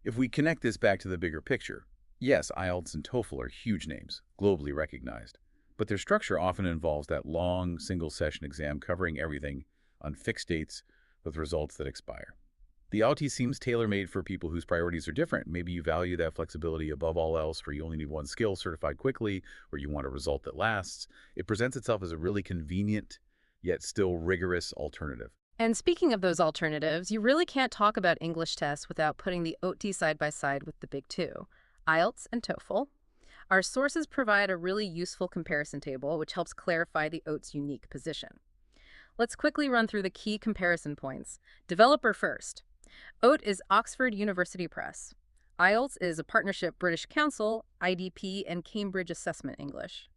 If we connect this back to the bigger picture, yes, IELTS and TOEFL are huge names, globally recognized, but their structure often involves that long, single-session exam covering everything on fixed dates with results that expire. The IELTS seems tailor-made for people whose priorities are different. Maybe you value that flexibility above all else, where you only need one skill certified quickly, or you want a result that lasts. It presents itself as a really convenient, yet still rigorous alternative. And speaking of those alternatives, you really can't talk about English tests without putting the OT side by side with the big two, IELTS and TOEFL. Our sources provide a really useful comparison table, which helps clarify the OAT's unique position. Let's quickly run through the key comparison points. Developer first. OAT is Oxford University Press. IELTS is a partnership British Council, IDP, and Cambridge Assessment English.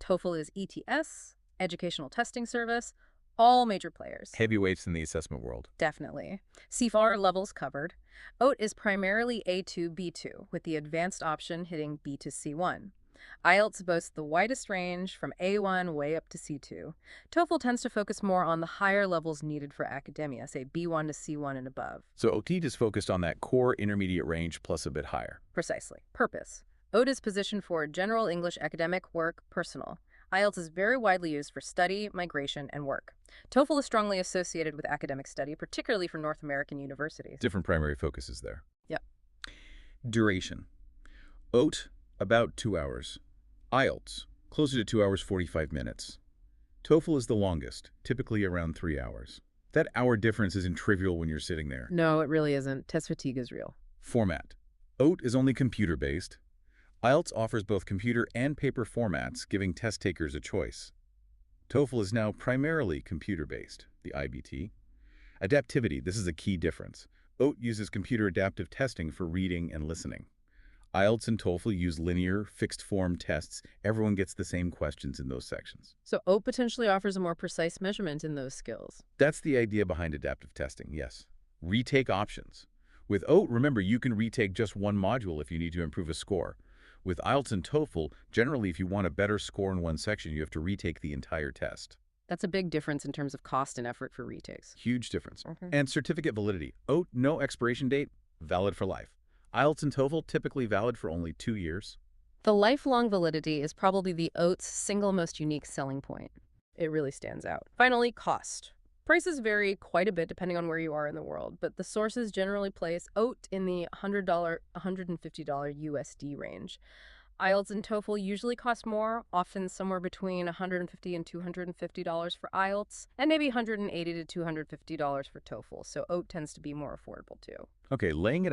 TOEFL is ETS, Educational Testing Service, all major players. Heavyweights in the assessment world. Definitely. CFAR levels covered. OAT is primarily A2, B2, with the advanced option hitting B to C1. IELTS boasts the widest range from A1 way up to C2. TOEFL tends to focus more on the higher levels needed for academia, say B1 to C1 and above. So OT is focused on that core intermediate range plus a bit higher. Precisely. Purpose. OAT is positioned for general English academic, work, personal. IELTS is very widely used for study, migration, and work. TOEFL is strongly associated with academic study, particularly for North American universities. Different primary focuses there. Yep. Duration. OAT, about 2 hours. IELTS, closer to 2 hours 45 minutes. TOEFL is the longest, typically around 3 hours. That hour difference isn't trivial when you're sitting there. No, it really isn't. Test fatigue is real. Format. OAT is only computer-based. IELTS offers both computer and paper formats, giving test takers a choice. TOEFL is now primarily computer-based, the IBT. Adaptivity, this is a key difference. OAT uses computer adaptive testing for reading and listening. IELTS and TOEFL use linear, fixed-form tests. Everyone gets the same questions in those sections. So OAT potentially offers a more precise measurement in those skills. That's the idea behind adaptive testing, yes. Retake options. With OAT, remember, you can retake just one module if you need to improve a score. With IELTS and TOEFL, generally, if you want a better score in one section, you have to retake the entire test. That's a big difference in terms of cost and effort for retakes. Huge difference. And certificate validity. OAT, no expiration date, valid for life. IELTS and TOEFL, typically valid for only 2 years. The lifelong validity is probably the OAT's single most unique selling point. It really stands out. Finally, cost. Prices vary quite a bit depending on where you are in the world, but the sources generally place OAT in the $100, $150 USD range. IELTS and TOEFL usually cost more, often somewhere between $150 and $250 for IELTS, and maybe $180 to $250 for TOEFL, so OAT tends to be more affordable too. Okay, laying it